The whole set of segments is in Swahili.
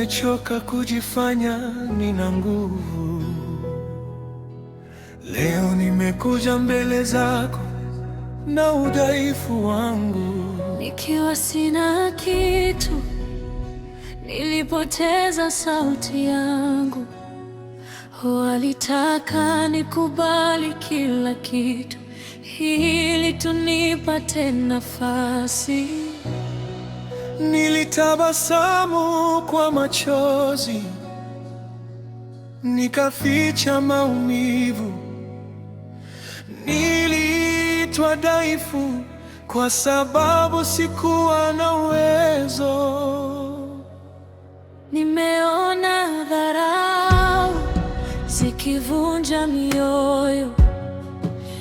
nimechoka kujifanya nina nguvu. Leo nimekuja mbele zako na udhaifu wangu, nikiwa sina kitu. Nilipoteza sauti yangu, walitaka nikubali kila kitu ili tu nipate nafasi. Nilitabasamu kwa machozi, nikaficha maumivu. Niliitwa dhaifu kwa sababu sikuwa na uwezo. Nimeona dharau zikivunja mioyo,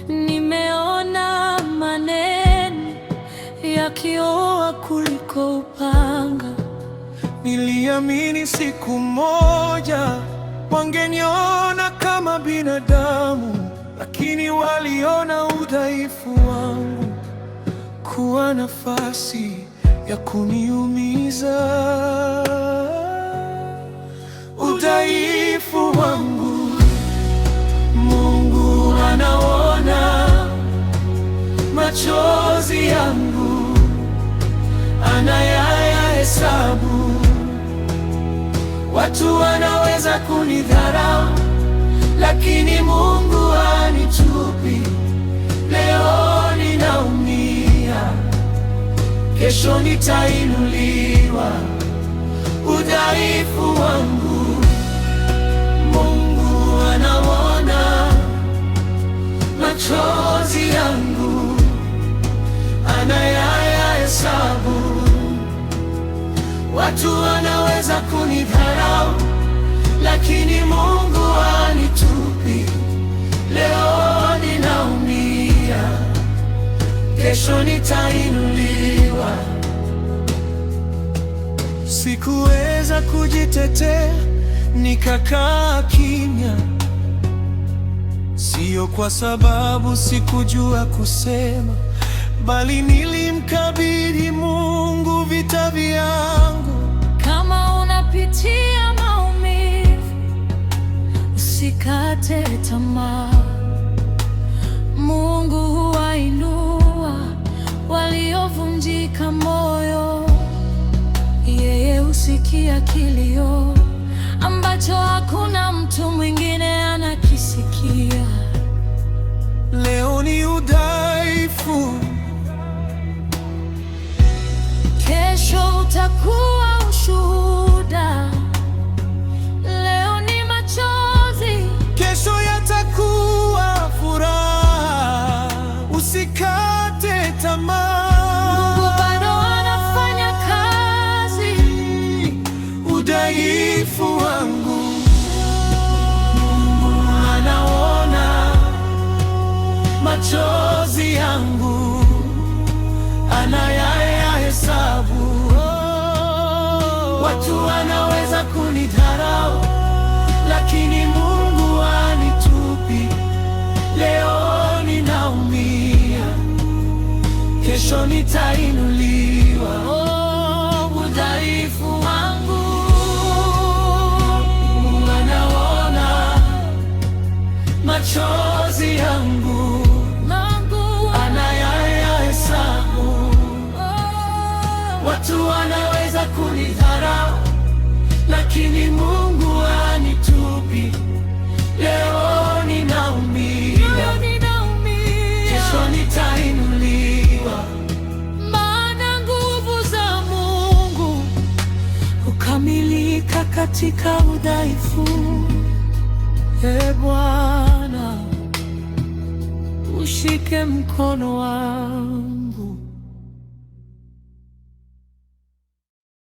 nimeona maneno yakioa kuliko upanga. Niliamini siku moja wangeniona kama binadamu, lakini waliona udhaifu wangu kuwa nafasi ya kuniumiza. Udhaifu wangu Mungu anaona, machozi yangu anayahesabu. Watu wanaweza kunidharau, lakini Mungu hanitupi. Leo ninaumia, kesho nitainuliwa. Udhaifu wangu Mungu anaona, machozi yangu anayahesabu. Watu wanaweza kunidharau, lakini Mungu hanitupi. Leo ninaumia, kesho nitainuliwa. Sikuweza kujitetea, nikakaa kimya. Sio kwa sababu sikujua kusema, bali nilimkabidhi Mungu vita vyangu. Kama unapitia maumivu, usikate tamaa. Mungu huwainua waliovunjika moyo. Yeye husikia kilio ambacho hakuna mtu mwingine anakisikia. Leo ni udhaifu, kesho utakuwa ushuhuda. Leo ni machozi, kesho yatakuwa furaha. Usikate tamaa, Mungu bado anafanya kazi. Udhaifu wangu Mungu anaona, machozi yangu anayahesabu. Watu wanaweza kunidharau, lakini Mungu hanitupi. Leo ninaumia, kesho nitainuliwa. Udhaifu wangu Mungu anaona, machozi yangu anayahesabu. Watu wanaweza kunidharau, lakini Mungu hanitupi. Leo ninaumia, kesho nitainuliwa. Maana nguvu za Mungu hukamilika katika udhaifu. Ee Bwana, ushike mkono wangu.